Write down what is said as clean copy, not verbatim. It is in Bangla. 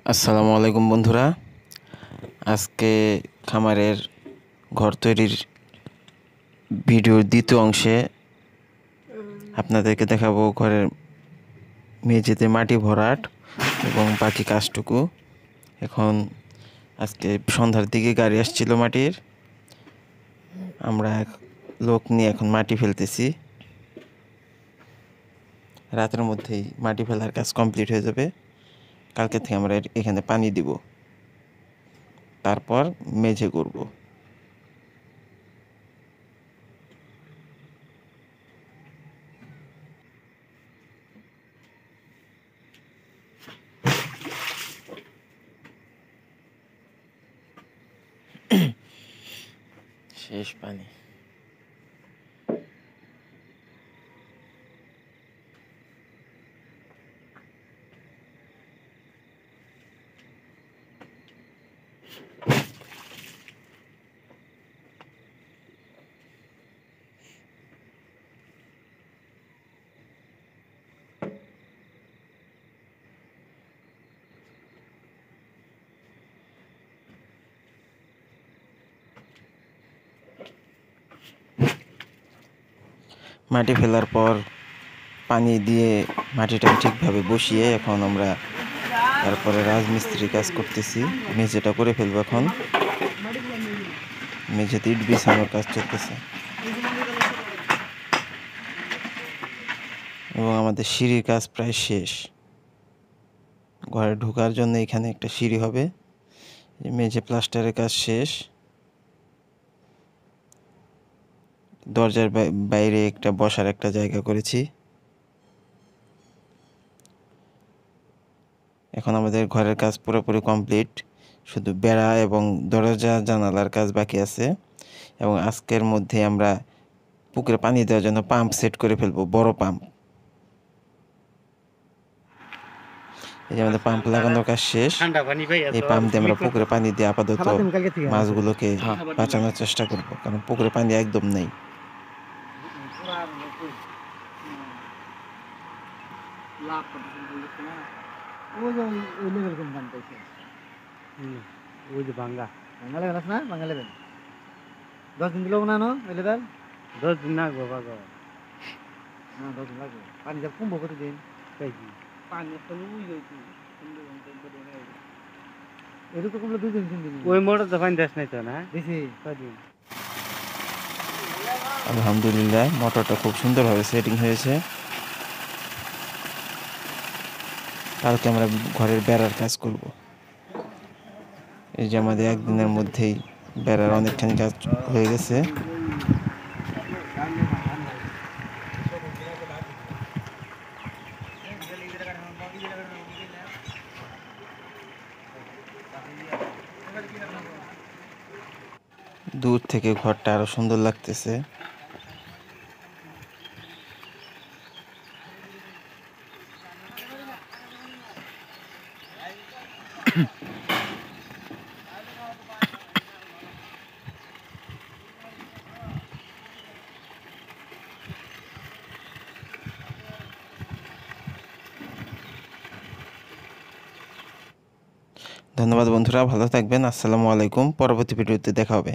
আসসালামু আলাইকুম বন্ধুরা। আজকে খামারের ঘর তৈরির ভিডিওর দ্বিতীয় অংশে আপনাদেরকে দেখাবো ঘরের মেঝেতে মাটি ভরাট এবং বাকি কাজটুকু। এখন আজকে সন্ধ্যার দিকে গাড়ি আসছিল মাটির, আমরা এক লোক নিয়ে এখন মাটি ফেলতেছি। রাতের মধ্যেই মাটি ফেলার কাজ কমপ্লিট হয়ে যাবে। কালকে থেকে আমরা এখানে পানি দিব, তারপর মেঝে করব। শেষ পানি। মাটি ফেলার পর পানি দিয়ে মাটিটা ঠিকভাবে বসিয়ে এখন আমরা তারপরে রাজমিস্ত্রি কাজ করতেছি। মেঝেটা করে ফেলবো। এখন মেঝেতে ইট বিছানোর কাজ চলতেছে এবং আমাদের সিঁড়ির কাজ প্রায় শেষ। ঘরে ঢোকার জন্য এখানে একটা সিঁড়ি হবে। মেঝে প্লাস্টারের কাজ শেষ। দরজার বাইরে একটা বসার একটা জায়গা করেছি। এখন আমাদের ঘরের কাজ পুরোপুরি কমপ্লিট, শুধু বেড়া এবং দরজা জানালার কাজ বাকি আছে। এবং আজকের মধ্যে আমরা পুকুরে পানি দেওয়ার জন্য পাম্প সেট করে ফেলবো, বড় পাম্প। এই যে আমাদের পাম্প লাগানোর কাজ শেষ। এই পাম্প দিয়ে আমরা পুকুরে পানি দিয়ে আপাতত মাছগুলোকে বাঁচানোর চেষ্টা করব, কারণ পুকুরে পানি একদম নেই। ওই যে বাঙ্গা লেভেল আছে না, বাঙ্গা লেভেল 10 দিন দিল না, ওই লেভেল 10 দিন লাগবে বাবা। না 10 দিন লাগবে। পানি যা কমবো প্রতিদিন পানি একটা লুই হইতো এরকম কমলে 2 দিন 3 দিন ওই মোটর তো পানি দেশ নাই তো না দিছি কদিন। আলহামদুলিল্লাহ, মোটরটা খুব সুন্দরভাবে সেটিং হয়েছে। কালকে আমরা ঘরের বেড়ার কাজ করব। এই যে আমাদের একদিনের মধ্যেই বেড়ার অনেকখানি কাজ হয়ে গেছে। দূর থেকে ঘরটা আরো সুন্দর লাগতেছে। ধন্যবাদ বন্ধুরা, ভালো থাকবেন। আসসালামু আলাইকুম। পরবর্তী ভিডিওতে দেখা হবে।